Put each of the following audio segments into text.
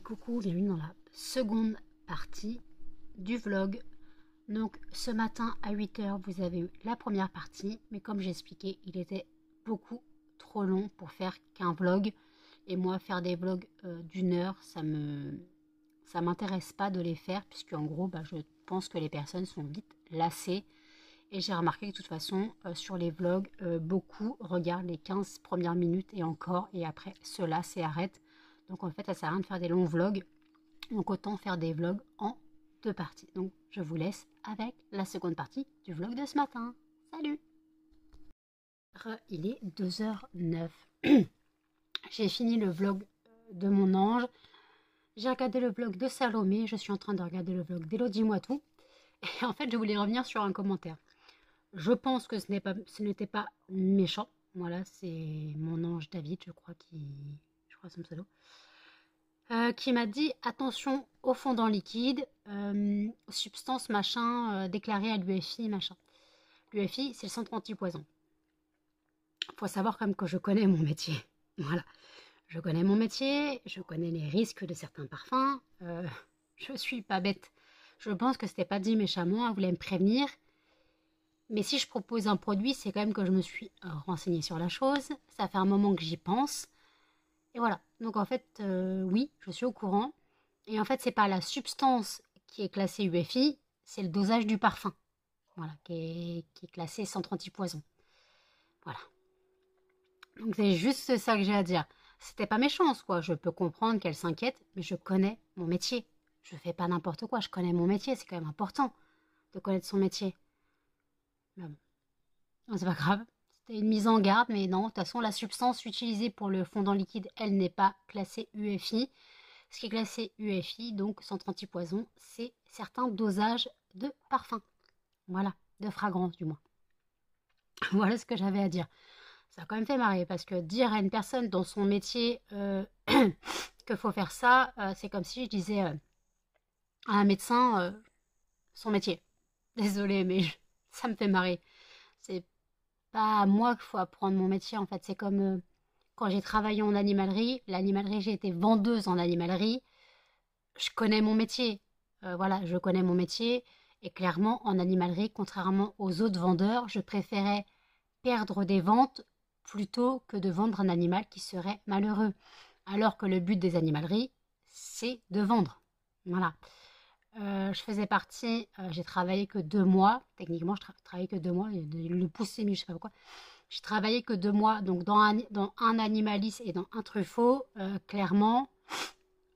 Coucou, bienvenue dans la seconde partie du vlog. Donc ce matin à 8 h, vous avez eu la première partie, mais comme j'ai expliqué, il était beaucoup trop long pour faire qu'un vlog. Et moi, faire des vlogs d'une heure, ça m'intéresse pas de les faire, puisque en gros, je pense que les personnes sont vite lassées. Et j'ai remarqué que de toute façon, sur les vlogs, beaucoup regardent les 15 premières minutes et encore, et après se lassent et arrêtent. Donc en fait, ça sert à rien de faire des longs vlogs. Donc autant faire des vlogs en deux parties. Donc je vous laisse avec la seconde partie du vlog de ce matin. Salut! Il est 2 h 09. J'ai fini le vlog de mon ange. J'ai regardé le vlog de Salomé. Je suis en train de regarder le vlog d'Elodie Moitou. Et en fait, je voulais revenir sur un commentaire. Je pense que ce n'était pas méchant. Voilà, c'est mon ange David, je crois son pseudo. Qui m'a dit attention au fondant liquide, substance machin déclarée à l'UFI machin. L'UFI, c'est le centre anti-poison. Faut savoir quand même que je connais mon métier. Voilà, je connais mon métier, je connais les risques de certains parfums. Je suis pas bête. Je pense que c'était pas dit méchamment, elle voulait me prévenir. Mais si je propose un produit, c'est quand même que je me suis renseignée sur la chose. Ça fait un moment que j'y pense. Et voilà, donc en fait, oui, je suis au courant. Et en fait, c'est pas la substance qui est classée UFI, c'est le dosage du parfum. Voilà, qui est classé centre anti-poison. Voilà. Donc c'est juste ça que j'ai à dire. C'était pas méchant, quoi. Je peux comprendre qu'elle s'inquiète, mais je connais mon métier. Je fais pas n'importe quoi, je connais mon métier. C'est quand même important de connaître son métier. Mais bon, c'est pas grave. C'était une mise en garde, mais non, de toute façon, la substance utilisée pour le fondant liquide, elle n'est pas classée UFI. Ce qui est classé UFI, donc centre anti-poison, c'est certains dosages de parfum. Voilà, de fragrance du moins. Voilà ce que j'avais à dire. Ça a quand même fait marrer, parce que dire à une personne dans son métier qu'il faut faire ça, c'est comme si je disais à un médecin son métier. Désolée, mais ça me fait marrer. C'est pas à moi qu'il faut apprendre mon métier, en fait. C'est comme quand j'ai travaillé en animalerie. L'animalerie, j'ai été vendeuse en animalerie. Je connais mon métier. Voilà, je connais mon métier. Et clairement, en animalerie, contrairement aux autres vendeurs, je préférais perdre des ventes plutôt que de vendre un animal qui serait malheureux. Alors que le but des animaleries, c'est de vendre. Voilà. Je faisais partie, j'ai travaillé que 2 mois. Techniquement, je travaillais que 2 mois. Le poussé, mais je sais pas pourquoi. J'ai travaillé que 2 mois, donc dans un animaliste et dans un truffaut, clairement.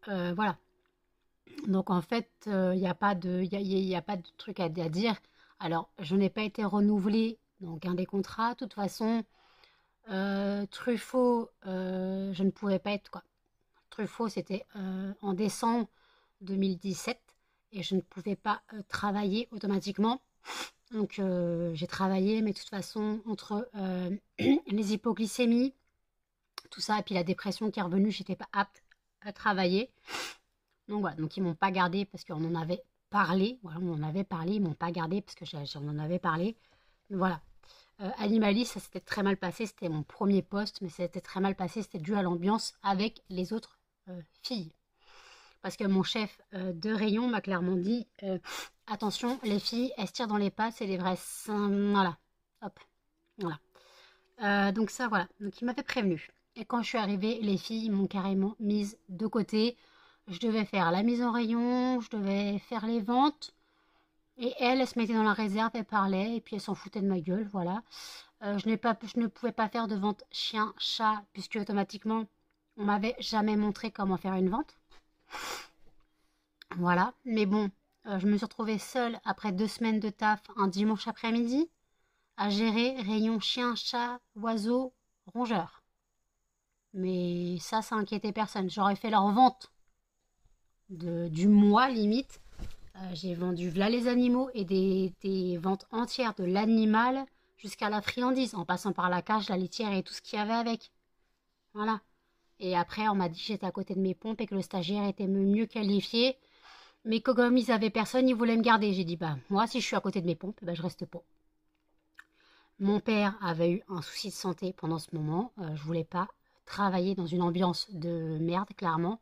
Voilà. Donc en fait, il n'y a pas de truc à dire. Alors, je n'ai pas été renouvelée dans aucun des contrats. De toute façon, Truffaut, je ne pouvais pas être quoi. Truffaut, c'était en décembre 2017 et je ne pouvais pas travailler automatiquement. Donc j'ai travaillé, mais de toute façon, entre les hypoglycémies, tout ça, et puis la dépression qui est revenue, j'étais pas apte à travailler. Donc voilà, donc ils m'ont pas gardé parce qu'on en avait parlé. Voilà, on en avait parlé, ils m'ont pas gardé parce que j'en en avais parlé. Voilà. Animaliste, ça s'était très mal passé. C'était mon premier poste, mais ça s'était très mal passé. C'était dû à l'ambiance avec les autres filles. Parce que mon chef de rayon m'a clairement dit attention, les filles, elles se tirent dans les pattes, c'est des vrais seins. Voilà. Hop. Voilà. Donc ça, voilà. Donc il m'avait prévenu. Et quand je suis arrivée, les filles m'ont carrément mise de côté. Je devais faire la mise en rayon, je devais faire les ventes. Et elle se mettait dans la réserve, elle parlait, et puis elle s'en foutait de ma gueule, voilà. Je ne pouvais pas faire de vente chien-chat, puisque automatiquement, on m'avait jamais montré comment faire une vente. Voilà, mais bon, je me suis retrouvée seule après 2 semaines de taf, un dimanche après-midi, à gérer rayon chien-chat, oiseau, rongeur. Mais ça inquiétait personne. J'aurais fait leur vente du mois, limite. J'ai vendu là les animaux et des ventes entières de l'animal jusqu'à la friandise, en passant par la cage, la litière et tout ce qu'il y avait avec. Voilà. Et après, on m'a dit que j'étais à côté de mes pompes et que le stagiaire était mieux qualifié. Mais que comme ils avaient personne, ils voulaient me garder. J'ai dit, moi, si je suis à côté de mes pompes, je reste pas. Mon père avait eu un souci de santé pendant ce moment. Je voulais pas travailler dans une ambiance de merde, clairement.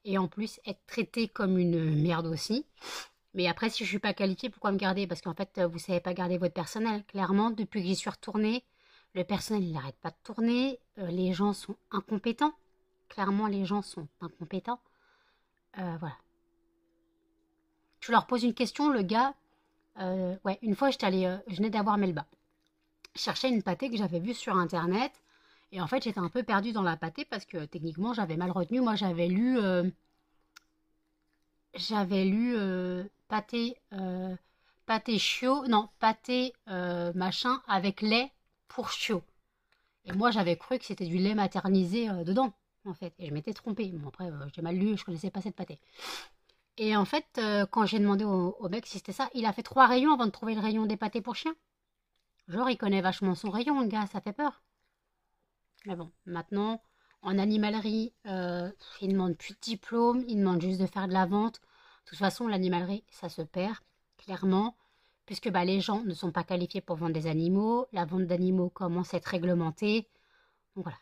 et en plus être traitée comme une merde aussi. Mais après, si je suis pas qualifiée, pourquoi me garder? Parce qu'en fait, vous savez pas garder votre personnel. Clairement, depuis que j'y suis retournée, le personnel, il n'arrête pas de tourner. Les gens sont incompétents. Clairement, les gens sont incompétents. Voilà. Tu leur poses une question, le gars... ouais, une fois, je venais d'avoir Melba. Je cherchais une pâtée que j'avais vue sur Internet. Et en fait, j'étais un peu perdue dans la pâtée parce que techniquement, j'avais mal retenu. Moi, j'avais lu pâté chiot, non, pâté machin avec lait pour chiot. Et moi, j'avais cru que c'était du lait maternisé dedans, en fait. Et je m'étais trompée. Bon, après, j'ai mal lu, je connaissais pas cette pâtée. Et en fait, quand j'ai demandé au mec si c'était ça, il a fait 3 rayons avant de trouver le rayon des pâtés pour chien. Genre, il connaît vachement son rayon, le gars, ça fait peur. Mais bon, maintenant, en animalerie, ils ne demandent plus de diplôme, ils demandent juste de faire de la vente. De toute façon, l'animalerie, ça se perd, clairement, puisque bah, les gens ne sont pas qualifiés pour vendre des animaux. La vente d'animaux commence à être réglementée. Donc voilà.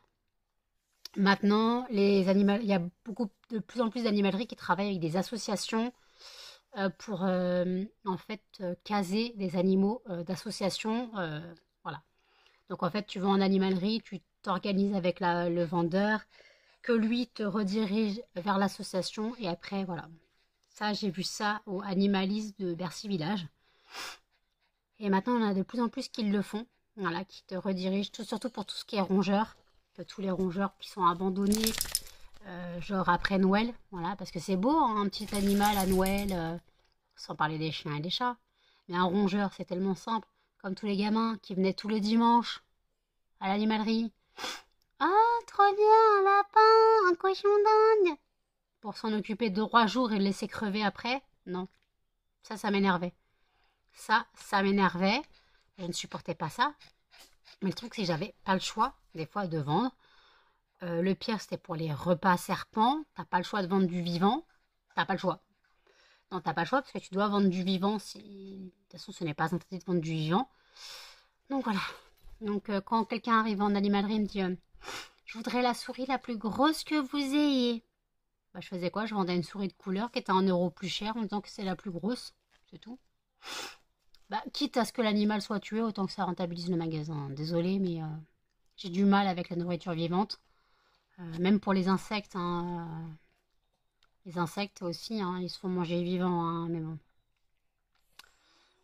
Maintenant, il y a de plus en plus d'animaleries qui travaillent avec des associations pour en fait caser des animaux d'associations. Voilà. Donc en fait, tu vas en animalerie, tu t'organises avec le vendeur, que lui te redirige vers l'association et après voilà. Ça, j'ai vu ça au Animaliste de Bercy Village. Et maintenant, on a de plus en plus qui le font, voilà, qui te redirigent, surtout pour tout ce qui est rongeurs, tous les rongeurs qui sont abandonnés, genre après Noël, voilà, parce que c'est beau, hein, un petit animal à Noël, sans parler des chiens et des chats. Mais un rongeur, c'est tellement simple, comme tous les gamins qui venaient tous les dimanches à l'animalerie. Ah, trop bien, un lapin, un cochon d'Inde. Pour s'en occuper 2-3 jours et le laisser crever après, non. Ça m'énervait. Ça m'énervait. Je ne supportais pas ça. Mais le truc, c'est que j'avais pas le choix, des fois, de vendre. Le pire, c'était pour les repas serpents. T'as pas le choix de vendre du vivant. T'as pas le choix. Non, t'as pas le choix parce que tu dois vendre du vivant. De toute façon, ce n'est pas interdit de vendre du vivant. Donc voilà. Donc quand quelqu'un arrive en animalerie et me dit je voudrais la souris la plus grosse que vous ayez. Bah, je faisais quoi? Je vendais une souris de couleur qui était 1 € plus cher en disant que c'est la plus grosse. C'est tout. Bah, quitte à ce que l'animal soit tué, autant que ça rentabilise le magasin. Désolée, mais j'ai du mal avec la nourriture vivante. Même pour les insectes. Hein, les insectes aussi, hein, ils se font manger vivants. Hein, mais bon.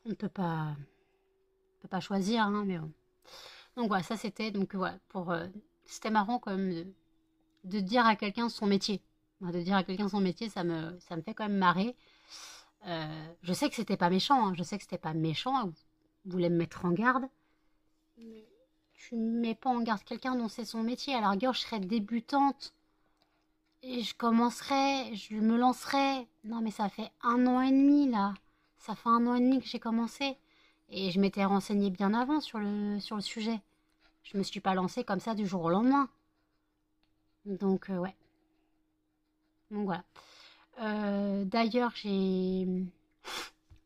On ne peut pas choisir, hein, mais bon. Donc voilà, ça c'était voilà c'était marrant quand même de dire à quelqu'un son métier. De dire à quelqu'un son métier, ça me fait quand même marrer. Je sais que c'était pas méchant, hein, je sais que c'était pas méchant. Vous voulez me mettre en garde, mais tu ne mets pas en garde quelqu'un dont c'est son métier. À la rigueur, je serais débutante et je me lancerais. Non, mais ça fait 1 an et demi là. Ça fait 1 an et demi que j'ai commencé. Et je m'étais renseignée bien avant sur le sujet. Je me suis pas lancée comme ça du jour au lendemain. Donc, ouais. Donc, voilà. D'ailleurs,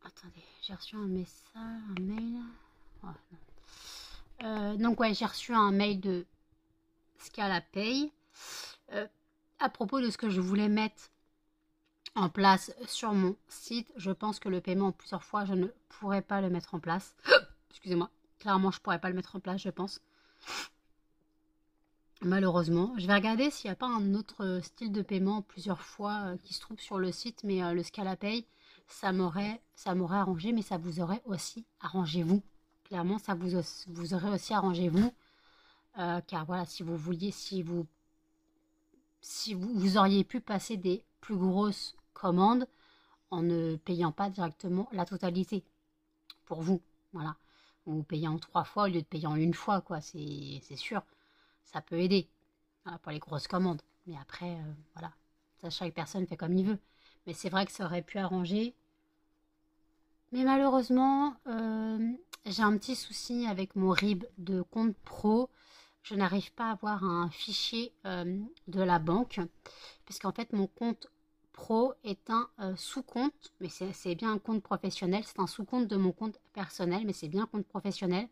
Attendez, j'ai reçu un message, un mail. Oh, donc, ouais, j'ai reçu un mail de Scalapay à propos de ce que je voulais mettre en place sur mon site. Je pense que le paiement plusieurs fois, je ne pourrais pas le mettre en place. Excusez-moi. Clairement, je pourrais pas le mettre en place, je pense. Malheureusement. Je vais regarder s'il n'y a pas un autre style de paiement plusieurs fois qui se trouve sur le site, mais le Scalapay, ça m'aurait arrangé, mais ça vous aurait aussi arrangé vous. Clairement, ça vous aurait aussi arrangé vous. Car voilà, si vous auriez pu passer des plus grosses commandes en ne payant pas directement la totalité pour vous. Voilà. Vous payez en 3 fois au lieu de payer en 1 fois, quoi. C'est sûr. Ça peut aider pour les grosses commandes. Mais après, voilà. Ça, chaque personne fait comme il veut. Mais c'est vrai que ça aurait pu arranger. Mais malheureusement, j'ai un petit souci avec mon RIB de compte pro. Je n'arrive pas à avoir un fichier de la banque. Puisqu'en fait, mon compte pro est un sous-compte. Mais c'est bien un compte professionnel. C'est un sous-compte de mon compte personnel. Mais c'est bien un compte professionnel.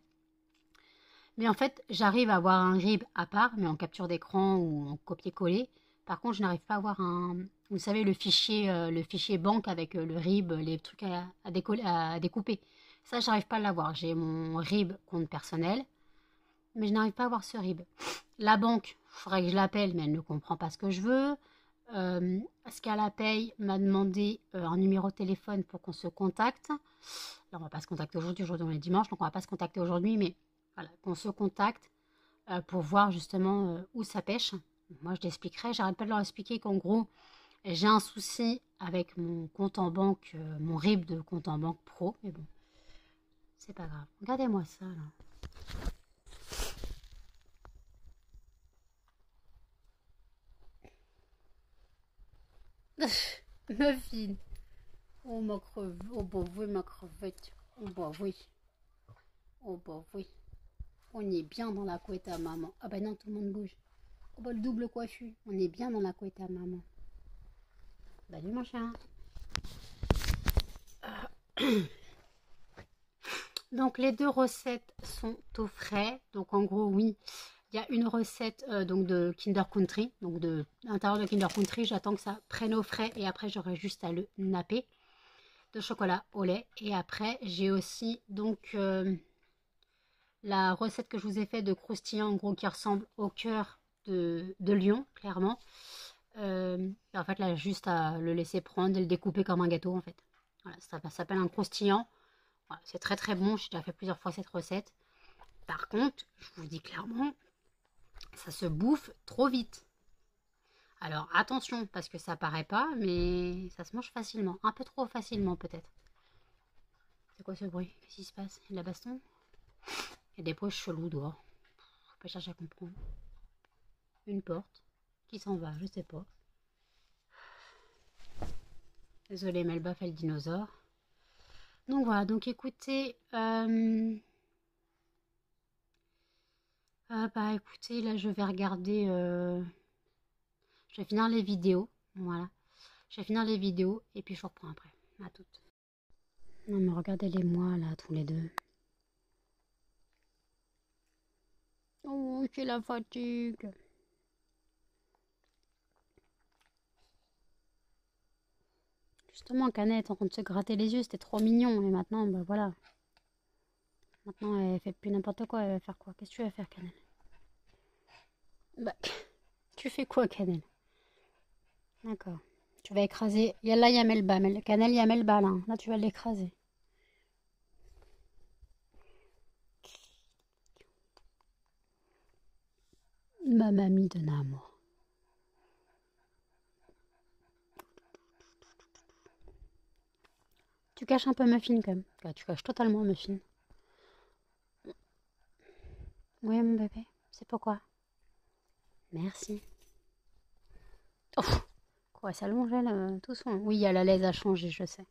Mais en fait, j'arrive à avoir un RIB à part, mais en capture d'écran ou en copier-coller. Par contre, je n'arrive pas à avoir un... Vous savez, le fichier banque avec le RIB, les trucs à découper. Ça, j'arrive pas à l'avoir. J'ai mon RIB compte personnel, mais je n'arrive pas à avoir ce RIB. La banque, il faudrait que je l'appelle, mais elle ne comprend pas ce que je veux. Scala Pay m'a demandé un numéro de téléphone pour qu'on se contacte. Là, on va pas se contacter aujourd'hui, on est dimanche, donc on va pas se contacter aujourd'hui, mais voilà, qu'on se contacte pour voir justement où ça pêche. Moi, je l'expliquerai. J'arrête pas de leur expliquer qu'en gros, j'ai un souci avec mon compte en banque, mon RIB de compte en banque pro, mais bon, c'est pas grave. Regardez-moi ça, là. Muffin. Oh, ma crevette. Oh, bah oui, ma crevette. Oh, bah oui. Oh, bah oui. On est bien dans la couette à maman. Ah, bah non, tout le monde bouge. Oh, bah le double coiffure. On est bien dans la couette à maman. Salut, mon chat. Donc, les deux recettes sont au frais. Donc, en gros, oui. Il y a une recette donc de Kinder Country. Donc, de l'intérieur de Kinder Country, j'attends que ça prenne au frais. Et après, j'aurai juste à le napper. De chocolat au lait. Et après, j'ai aussi donc la recette que je vous ai fait de croustillant, en gros, qui ressemble au cœur de lion, clairement. En fait, là, juste à le laisser prendre et le découper comme un gâteau, en fait. Voilà, ça s'appelle un croustillant. Voilà, c'est très très bon, j'ai déjà fait plusieurs fois cette recette. Par contre, je vous dis clairement, ça se bouffe trop vite. Alors attention, parce que ça paraît pas, mais ça se mange facilement. Un peu trop facilement peut-être. C'est quoi ce bruit? Qu'est-ce qui se passe? Il y a de la baston? Il y a des bruits chelous dehors. Faut pas chercher à comprendre. Une porte qui s'en va, je sais pas. Désolée, Melba fait le dinosaure. Donc voilà, donc écoutez, bah écoutez, là je vais regarder, je vais finir les vidéos, voilà. Je vais finir les vidéos et puis je reprends après, à toutes. Non mais regardez-les moi là, tous les deux. Oh, j'ai la fatigue. Justement, Canette en train de se gratter les yeux, c'était trop mignon. Et maintenant, bah voilà. Maintenant, elle fait plus n'importe quoi. Elle va faire quoi? Qu'est-ce que tu vas faire, Canelle? Bah, tu fais quoi, Canelle? D'accord. Tu vas écraser. Là, il y a Melba. Canelle, il y a Melba, là. Là, tu vas l'écraser. Ma mamie de Namor. Tu caches un peu Muffin, quand même. Tu caches totalement Muffin. Oui, mon bébé. C'est pourquoi? Merci. Oh, quoi, ça longe, elle, tout son... Oui, il y a la laisse à changer, je sais.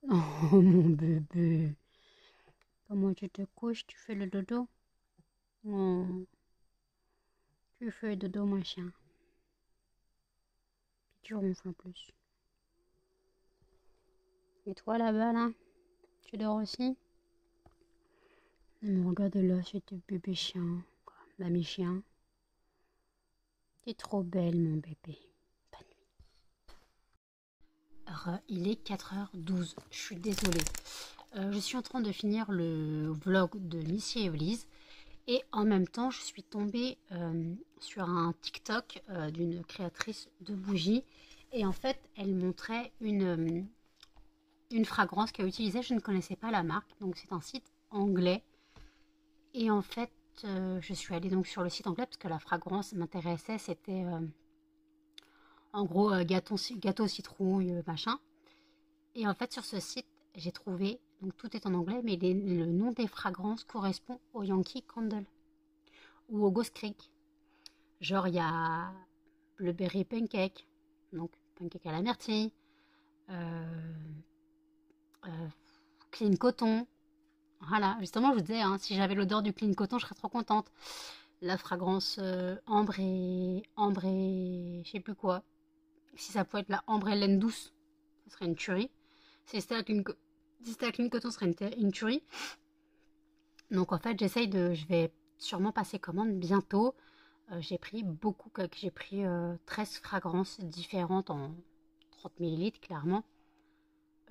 Oh, mon bébé. Comment tu te couches? Tu fais le dodo? Oh. Tu fais le dodo, mon chien. Puis tu ronfles en plus. Et toi, là-bas, là? Tu dors aussi? Regarde là, c'est ton bébé chien. Mamie chien. T'es trop belle, mon bébé. Bonne nuit. Alors, il est 4h12. Je suis désolée. Je suis en train de finir le vlog de Missy et Evelyse. Et en même temps, je suis tombée sur un TikTok d'une créatrice de bougies. Et en fait, elle montrait une fragrance qu'elle utilisait. Je ne connaissais pas la marque. Donc, c'est un site anglais. Et en fait, je suis allée donc sur le site anglais parce que la fragrance m'intéressait. C'était en gros gâteau citrouille, machin. Et en fait, sur ce site, j'ai trouvé, donc tout est en anglais, mais le nom des fragrances correspond au Yankee Candle ou au Ghost Creek. Genre, il y a Blueberry Pancake, donc pancake à la myrtille, Clean Coton. Voilà, justement, je vous disais, hein, si j'avais l'odeur du Clean Coton, je serais trop contente. La fragrance ambre et je sais plus quoi. Si ça pouvait être la ambre et laine douce, ce serait une tuerie. Si c'était la Clean Coton, ce serait une tuerie. Donc en fait, je vais sûrement passer commande bientôt. J'ai pris beaucoup, j'ai pris 13 fragrances différentes en 30 millilitres clairement.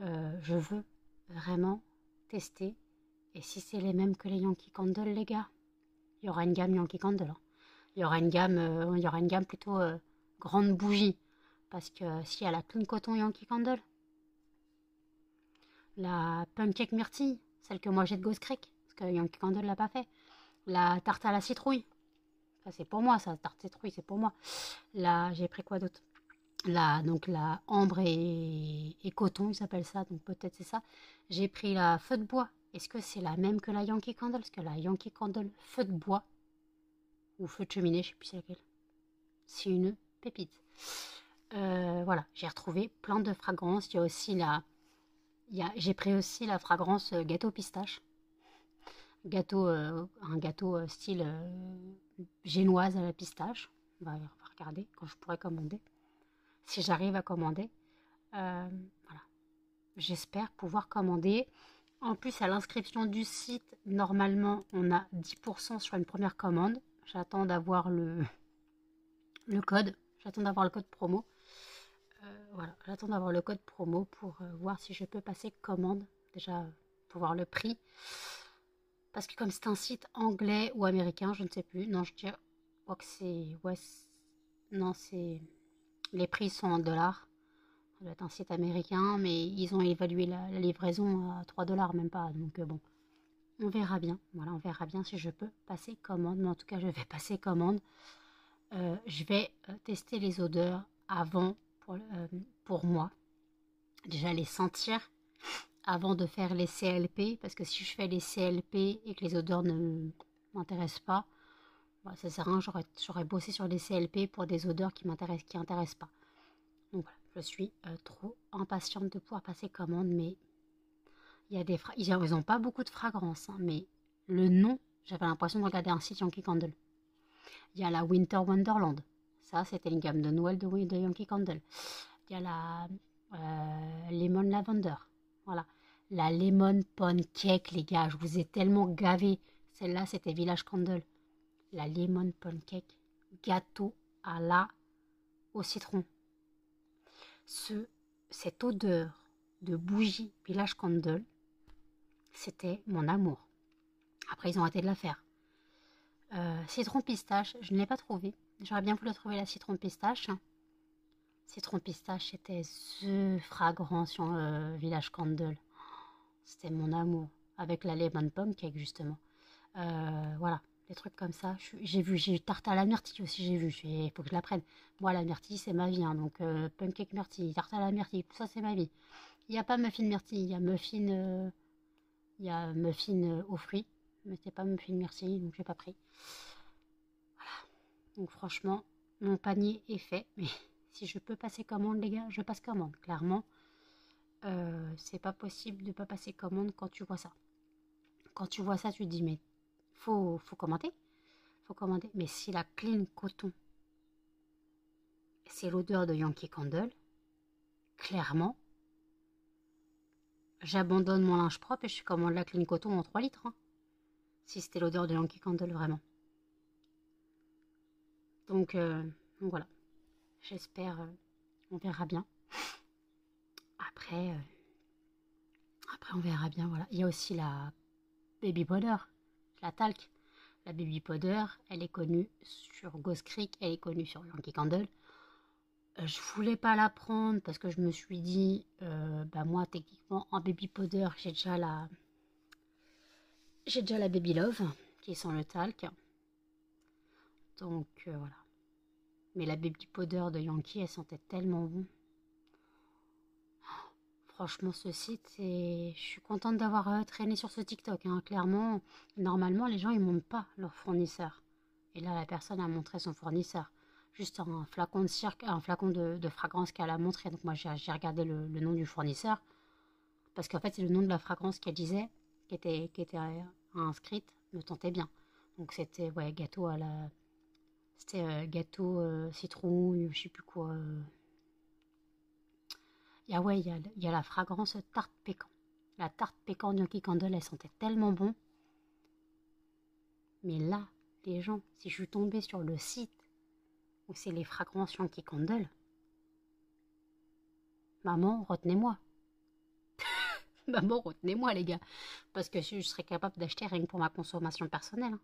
Je veux vraiment tester. Et si c'est les mêmes que les Yankee Candle, les gars, il y aura une gamme Yankee Candle, hein. Il y aura une gamme plutôt grande bougie. Parce que si y a la Clean Coton Yankee Candle, la Pancake Myrtille, celle que moi j'ai de Ghost Creek, parce que Yankee Candle l'a pas fait. La tarte à la citrouille, ça c'est pour moi, ça, tarte citrouille, c'est pour moi. Là, j'ai pris quoi d'autre? Donc la ambre et coton, ils s'appellent ça, donc peut-être c'est ça. J'ai pris la feu de bois. Est-ce que c'est la même que la Yankee Candle? Parce que la Yankee Candle feu de bois, ou feu de cheminée, je sais plus c'est laquelle. C'est une pépite. Voilà, j'ai retrouvé plein de fragrances. Il y a aussi j'ai pris aussi la fragrance gâteau pistache. Un gâteau style génoise à la pistache. On va regarder quand je pourrai commander. Si j'arrive à commander. Voilà. J'espère pouvoir commander. En plus, à l'inscription du site, normalement, on a 10% sur une première commande. J'attends d'avoir le code. J'attends d'avoir le code promo. Voilà, j'attends d'avoir le code promo pour voir si je peux passer commande. Déjà, pour voir le prix. Parce que comme c'est un site anglais ou américain, je ne sais plus. Non, je crois que c'est... Ouais, non, c'est... Les prix sont en dollars. Ça doit être un site américain, mais ils ont évalué la livraison à 3 dollars, même pas. Donc bon, on verra bien. Voilà, on verra bien si je peux passer commande. Mais en tout cas, je vais passer commande. Je vais tester les odeurs avant pour moi. Déjà les sentir avant de faire les CLP. Parce que si je fais les CLP et que les odeurs ne m'intéressent pas, bah, ça sert à rien. J'aurais bossé sur les CLP pour des odeurs qui n'intéressent pas. Donc voilà, je suis trop impatiente de pouvoir passer commande, mais il y a ils n'ont pas beaucoup de fragrances, hein, mais le nom, j'avais l'impression de regarder un site Yankee Candle. Il y a la Winter Wonderland, ça c'était une gamme de Noël de Yankee Candle. Il y a la Lemon Lavender, voilà. La Lemon Pancake, les gars, je vous ai tellement gavé. Celle-là, c'était Village Candle. La Lemon Pancake, gâteau au citron. Cette odeur de bougie Village Candle, c'était mon amour. Après, ils ont arrêté de la faire. Citron pistache, je ne l'ai pas trouvé. J'aurais bien voulu trouver la citron pistache. Citron pistache, c'était the fragrance sur Village Candle. C'était mon amour. Avec la lemon pancake, justement. Voilà, des trucs comme ça. J'ai eu tarte à la myrtille aussi, j'ai vu. Il faut que je la prenne. Moi, la myrtille, c'est ma vie. Hein, donc, pancake myrtille, tarte à la myrtille, tout ça, c'est ma vie. Il n'y a pas muffin myrtille, il y a muffin aux fruits. Mais c'est pas muffin myrtille, donc j'ai pas pris. Voilà. Donc franchement, mon panier est fait. Mais si je peux passer commande, les gars, je passe commande. Clairement, c'est pas possible de pas passer commande quand tu vois ça. Quand tu vois ça, tu te dis, mais faut commander. Faut commander. Mais si la Clean Coton, c'est l'odeur de Yankee Candle, clairement, j'abandonne mon linge propre et je commande la Clean Coton en 3 litres. Hein, si c'était l'odeur de Yankee Candle, vraiment. Donc voilà. J'espère, on verra bien. Après, on verra bien, voilà. Il y a aussi la Baby Powder, la talc. La Baby Powder, elle est connue sur Ghost Creek, elle est connue sur Yankee Candle. Je voulais pas la prendre parce que je me suis dit, bah moi techniquement en Baby Powder, j'ai déjà la Baby Love qui sent le talc. Donc voilà. Mais la Baby Powder de Yankee, elle sentait tellement bon. Franchement, ce site, je suis contente d'avoir traîné sur ce TikTok. Hein. Clairement, normalement, les gens, ils montrent pas leur fournisseur. Et là, la personne a montré son fournisseur. Juste un flacon de fragrance qu'elle a montré. Donc moi, j'ai regardé le nom du fournisseur. Parce qu'en fait, c'est le nom de la fragrance qu'elle disait, qui était inscrite, me tentait bien. Donc c'était, ouais, gâteau à la... C'était gâteau citron, je sais plus quoi... Ouais, il y a la fragrance tarte pécan. La tarte pécan de Yankee Candle, elle sentait tellement bon. Mais là, les gens, si je suis tombée sur le site où c'est les fragrances Yankee Candle, maman, retenez-moi. Maman, retenez-moi, les gars. Parce que je serais capable d'acheter rien que pour ma consommation personnelle. Hein.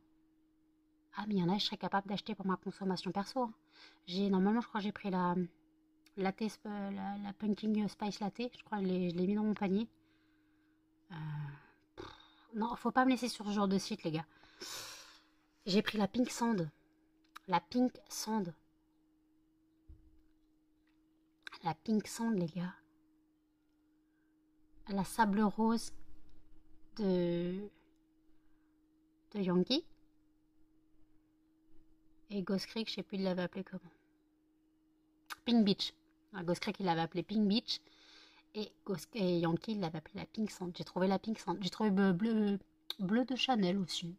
Ah, mais il y en a, je serais capable d'acheter pour ma consommation perso. Hein. Normalement, je crois que j'ai pris la Pumpkin Spice Latte. Je crois que je l'ai mis dans mon panier. Non, faut pas me laisser sur ce genre de site, les gars. J'ai pris la Pink Sand. La Pink Sand. La Pink Sand, les gars. La sable rose de Yankee. Et Ghost Creek, je sais plus, il l'avait appelé comment. Pink Beach. Ghost Creek, il l'avait appelé Pink Beach. Et Yankee, il l'avait appelé la Pink Sand. J'ai trouvé la Pink Sand. J'ai trouvé bleu de Chanel aussi.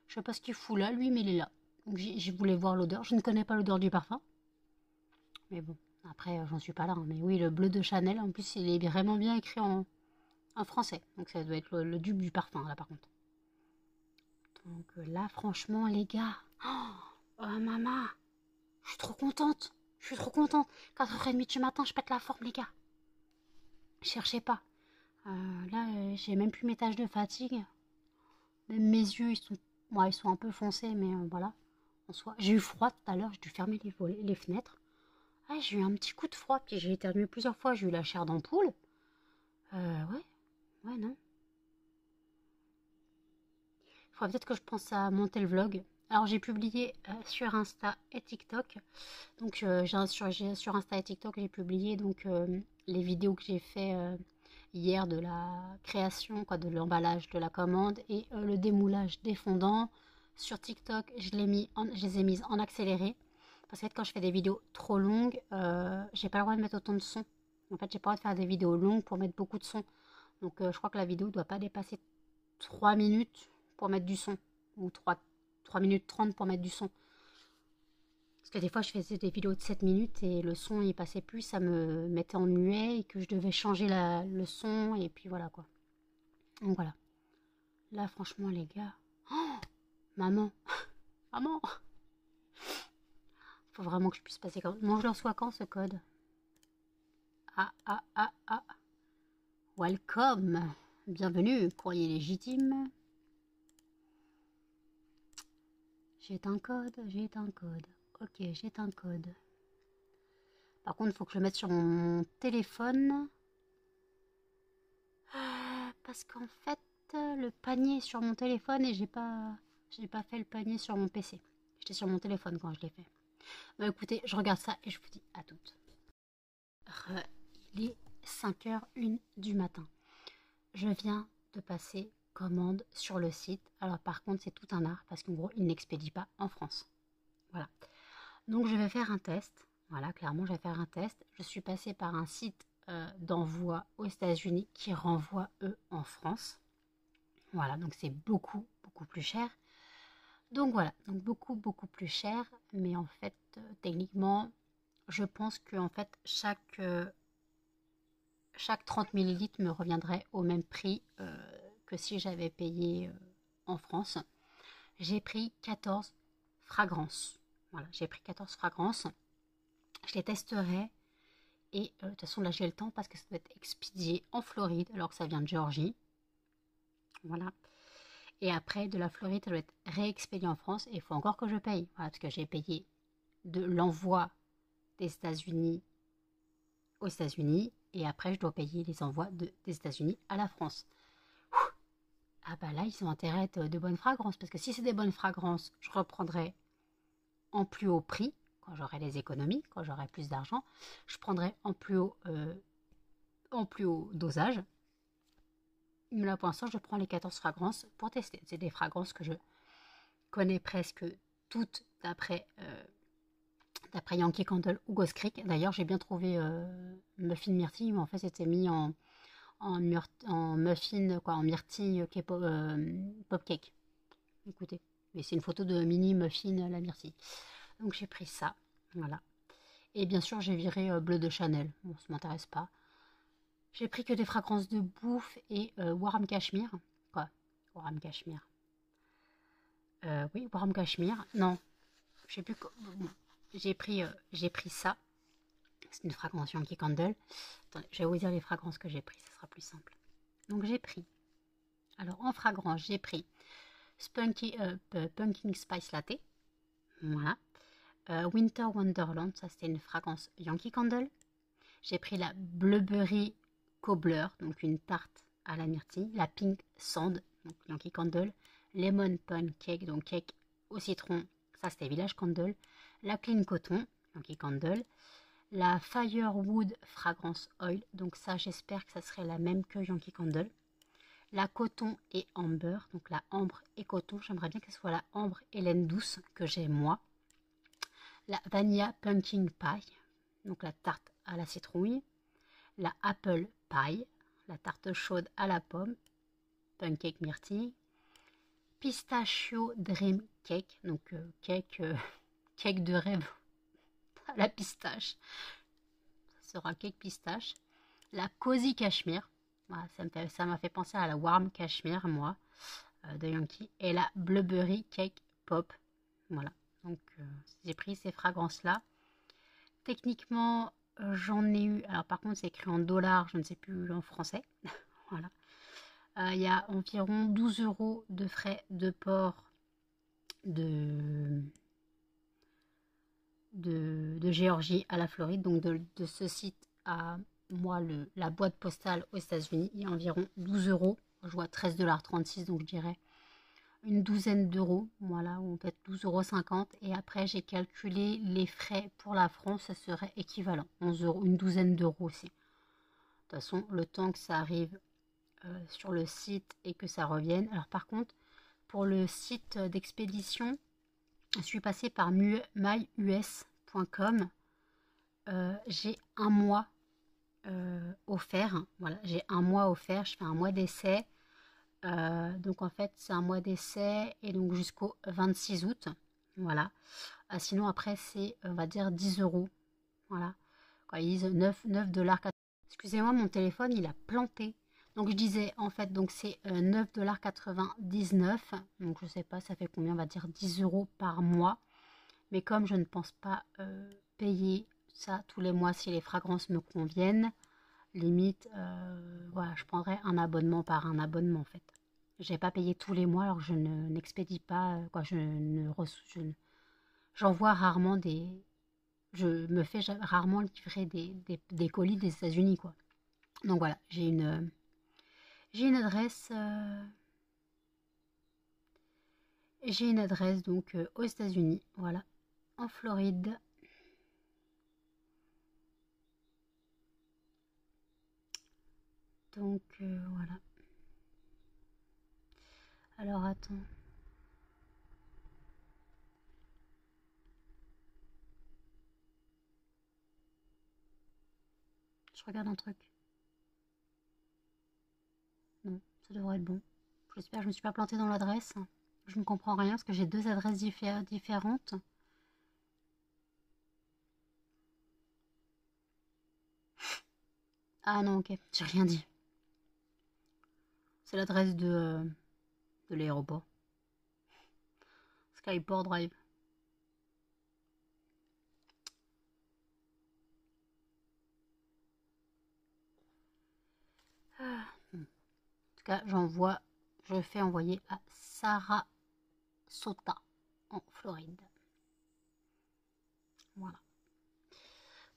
Je sais pas ce qu'il fout là, lui, mais il est là. Donc je voulais voir l'odeur. Je ne connais pas l'odeur du parfum. Mais bon, après, j'en suis pas là. Hein. Mais oui, le bleu de Chanel, en plus, il est vraiment bien écrit en français. Donc ça doit être le dupe du parfum, là, par contre. Donc là, franchement, les gars. Oh, maman. Je suis trop contente. 4h30 du matin, je pète la forme, les gars. Cherchez pas. Là, j'ai même plus mes taches de fatigue. Même mes yeux, ils sont un peu foncés, mais voilà. En soi, j'ai eu froid tout à l'heure, j'ai dû fermer les fenêtres. Ah, j'ai eu un petit coup de froid, puis j'ai éternué plusieurs fois, j'ai eu la chair d'ampoule. Ouais, non. Il faudrait peut-être que je pense à monter le vlog. Alors, j'ai publié sur Insta et TikTok. Donc, sur Insta et TikTok, j'ai publié donc les vidéos que j'ai fait hier de la création, de l'emballage de la commande et le démoulage des fondants. Sur TikTok, je les ai mises en accéléré. Parce que quand je fais des vidéos trop longues, j'ai pas le droit de mettre autant de sons. En fait, j'ai pas le droit de faire des vidéos longues pour mettre beaucoup de sons. Donc, je crois que la vidéo ne doit pas dépasser 3 minutes pour mettre du son. Ou 3 minutes 30 pour mettre du son. Parce que des fois, je faisais des vidéos de 7 minutes et le son, il passait plus. Ça me mettait en muet et que je devais changer le son. Et puis voilà, quoi. Donc voilà. Là, franchement, les gars. Oh, maman. Maman. Faut vraiment que je puisse passer quand. Non, je le reçois quand, ce code? Ah. Welcome. Bienvenue, courrier légitime. J'ai un code. Ok, j'ai un code. Par contre, il faut que je le mette sur mon téléphone. Parce qu'en fait, le panier est sur mon téléphone et j'ai pas fait le panier sur mon PC. J'étais sur mon téléphone quand je l'ai fait. Bah écoutez, je regarde ça et je vous dis à toutes. Il est 5h01 du matin. Je viens de passer commande sur le site. Alors par contre, c'est tout un art parce qu'en gros, il n'expédie pas en France. Voilà. Donc je vais faire un test. Voilà, clairement, je vais faire un test. Je suis passée par un site d'envoi aux États-Unis qui renvoie eux en France. Voilà, donc c'est beaucoup plus cher. Donc voilà, donc beaucoup plus cher. Mais en fait, techniquement, je pense que en fait, chaque 30 millilitres me reviendrait au même prix que si j'avais payé en France. J'ai pris 14 fragrances. Voilà, j'ai pris 14 fragrances. Je les testerai. Et de toute façon, là, j'ai le temps parce que ça doit être expédié en Floride, alors que ça vient de Géorgie. Voilà. Et après, de la Floride, ça doit être réexpédié en France. Et il faut encore que je paye. Voilà, parce que j'ai payé de l'envoi des États-Unis aux États-Unis. Et après, je dois payer les envois des États-Unis à la France. Ah bah là, ils ont intérêt à être de bonnes fragrances. Parce que si c'est des bonnes fragrances, je reprendrai en plus haut prix. Quand j'aurai les économies, quand j'aurai plus d'argent, je prendrai en plus haut dosage. Mais là, pour l'instant, je prends les 14 fragrances pour tester. C'est des fragrances que je connais presque toutes d'après Yankee Candle ou Ghost Creek. D'ailleurs, j'ai bien trouvé Muffin Myrtille, mais en fait, c'était mis en muffin, en myrtille pop cake. Écoutez, mais c'est une photo de mini muffin la myrtille. Donc, j'ai pris ça, voilà. Et bien sûr, j'ai viré bleu de Chanel. Bon, ça m'intéresse pas. J'ai pris que des fragrances de bouffe et Warm Cashmere. Quoi, Warm Cashmere. Oui, Warm Cashmere. Non, je sais plus. Bon, j'ai pris ça. C'est une fragrance Yankee Candle. Attendez, je vais vous dire les fragrances que j'ai pris, ça sera plus simple. Donc j'ai pris. Alors en fragrance, j'ai pris Pumpkin Spice Latte. Voilà. Winter Wonderland, ça c'était une fragrance Yankee Candle. J'ai pris la Blueberry Cobbler, donc une tarte à la myrtille. La Pink Sand, donc Yankee Candle. Lemon Pancake, donc cake au citron, ça c'était Village Candle. La Clean Cotton, Yankee Candle. La Firewood Fragrance Oil, donc ça j'espère que ça serait la même que Yankee Candle. La Coton et Amber, donc la ambre et coton, j'aimerais bien que ce soit la ambre et laine douce que j'ai moi. La Vanilla Pumpkin Pie, donc la tarte à la citrouille. La Apple Pie, la tarte chaude à la pomme, pancake myrtille. Pistachio Dream Cake, donc cake de rêve à la pistache. Ça sera cake pistache. La Cozy Cashmere, voilà, ça m'a fait penser à la Warm Cashmere, moi, de Yankee. Et la Blueberry Cake Pop, voilà. Donc j'ai pris ces fragrances-là. Techniquement, j'en ai eu, alors par contre c'est écrit en dollars, je ne sais plus en français. Voilà. Il y a environ 12 € de frais de port de Géorgie à la Floride, donc de ce site à moi, la boîte postale aux États-Unis, il y a environ 12 €. Je vois 13,36 $, donc je dirais une douzaine d'euros, voilà, ou peut-être 12,50 €. Et après, j'ai calculé les frais pour la France, ça serait équivalent, 11 €, une douzaine d'euros aussi. De toute façon, le temps que ça arrive sur le site et que ça revienne. Alors par contre, pour le site d'expédition, je suis passée par myus.com. J'ai un mois offert. Voilà, j'ai un mois offert. Je fais un mois d'essai. Donc en fait, c'est un mois d'essai et donc jusqu'au 26 août. Voilà. Sinon, après, c'est, on va dire, 10 €. Voilà. Quand ils disent 9,99 $. Excusez-moi, mon téléphone, il a planté. Donc je disais, en fait, donc c'est 9,99 $. Donc je sais pas, ça fait combien, on va dire 10 € par mois. Mais comme je ne pense pas payer ça tous les mois si les fragrances me conviennent, limite, voilà, je prendrais un abonnement par un abonnement en fait. Je n'ai pas payé tous les mois alors je n'expédie pas, quoi, j'envoie rarement je me fais rarement livrer des colis des États-Unis, quoi. Donc voilà, j'ai une adresse donc aux États-Unis, voilà, en Floride. Donc voilà. Alors attends. Je regarde un truc. Non, ça devrait être bon. J'espère que je ne me suis pas plantée dans l'adresse. Je ne comprends rien parce que j'ai deux adresses différentes. Ah non, ok, j'ai rien dit. C'est l'adresse de l'aéroport. Skyport Drive. En tout cas, je fais envoyer à Sarasota, en Floride. Voilà.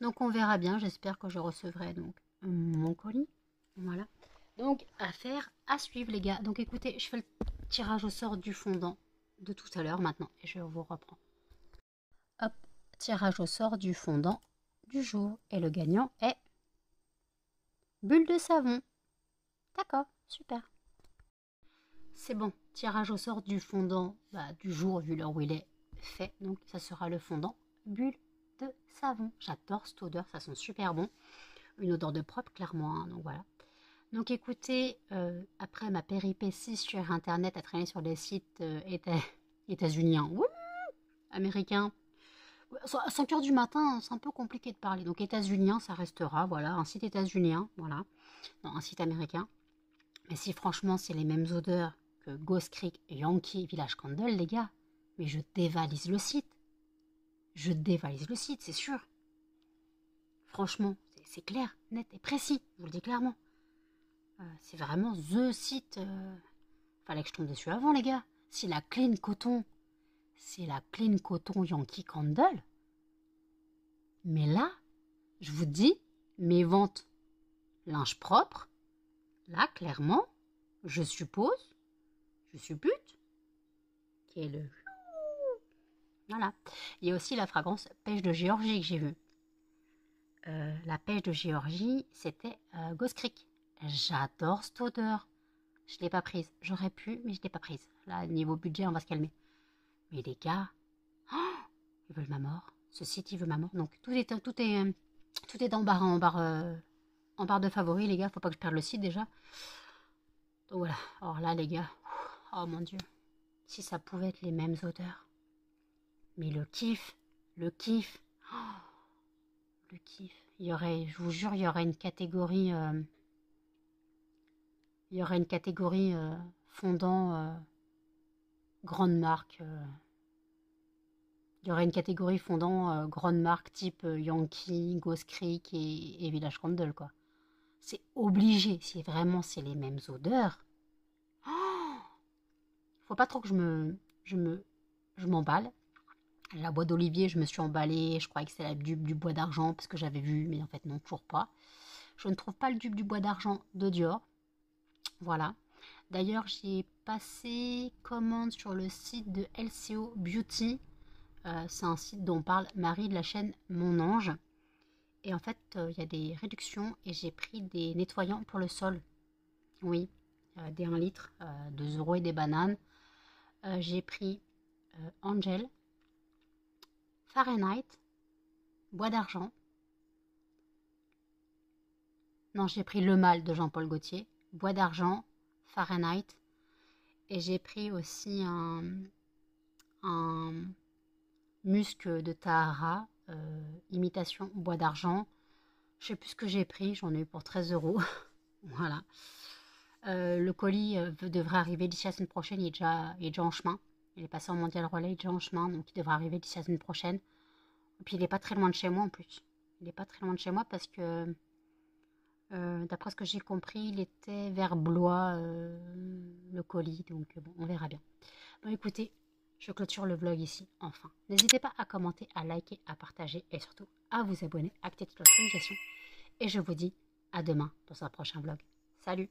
Donc on verra bien, j'espère que je recevrai donc mon colis. Voilà. Donc affaire à suivre les gars. Donc écoutez, je fais le tirage au sort du fondant de tout à l'heure maintenant et je vous reprends. Hop, tirage au sort du fondant du jour et le gagnant est Bulle de savon. D'accord, super. C'est bon, tirage au sort du fondant du jour vu l'heure où il est fait. Donc ça sera le fondant Bulle de savon. J'adore cette odeur, ça sent super bon. Une odeur de propre clairement, hein, donc voilà. Donc écoutez, après ma péripétie sur internet à traîner sur des sites états-uniens, américains, 5 h du matin, c'est un peu compliqué de parler. Donc états-unien, ça restera, voilà, un site états-unien, voilà, non, un site américain. Mais si franchement c'est les mêmes odeurs Ghost Creek Yankee Village Candle, les gars, mais je dévalise le site. Je dévalise le site, c'est sûr. Franchement, c'est clair, net et précis, je vous le dis clairement. C'est vraiment THE site. Fallait que je tombe dessus avant, les gars. C'est la Clean Coton. C'est la Clean Coton Yankee Candle. Mais là, je vous dis, mes ventes linge propre, là, clairement, je suppose, je suppute, qui est le... Voilà. Il y a aussi la fragrance pêche de Géorgie que j'ai vue. La pêche de Géorgie, c'était Ghost Creek. J'adore cette odeur. Je ne l'ai pas prise. J'aurais pu, mais je ne l'ai pas prise. Là, niveau budget, on va se calmer. Mais les gars, ils veulent ma mort. Ce site, il veut ma mort. Donc, tout est en barre de favoris, les gars. Faut pas que je perde le site, déjà. Donc, voilà. Alors là, les gars, oh mon Dieu. Si ça pouvait être les mêmes odeurs. Mais le kiff. Le kiff. Il y aurait, je vous jure, il y aurait une catégorie... fondant grande marque. Il y aurait une catégorie fondant grande marque type Yankee, Ghost Creek et Village Candle, quoi. C'est obligé, si vraiment c'est les mêmes odeurs. Faut pas trop que je m'emballe. La boîte d'olivier, je me suis emballée. Je croyais que c'était la dupe du bois d'argent parce que j'avais vu, mais en fait non, toujours pas. Je ne trouve pas le dupe du bois d'argent de Dior. Voilà. D'ailleurs, j'ai passé commande sur le site de LCO Beauty. C'est un site dont parle Marie de la chaîne Mon Ange. Et en fait, il y a des réductions et j'ai pris des nettoyants pour le sol. Oui, des 1 litre, 2 € et des bananes. J'ai pris Angel, Fahrenheit, Bois d'argent. Non, j'ai pris Le Mal de Jean-Paul Gaultier, Bois d'argent, Fahrenheit. Et j'ai pris aussi un musc de Tahara, imitation Bois d'argent. Je sais plus ce que j'ai pris, j'en ai eu pour 13 €. Voilà. Le colis devrait arriver d'ici la semaine prochaine, il est déjà en chemin. Il est passé en mondial relais, il est déjà en chemin, donc il devrait arriver d'ici la semaine prochaine. Et puis il n'est pas très loin de chez moi en plus. Il n'est pas très loin de chez moi parce que, d'après ce que j'ai compris, il était vers Blois, le colis, donc bon, on verra bien. Bon écoutez, je clôture le vlog ici, enfin. N'hésitez pas à commenter, à liker, à partager et surtout à vous abonner, activer la notification. Et je vous dis à demain dans un prochain vlog. Salut!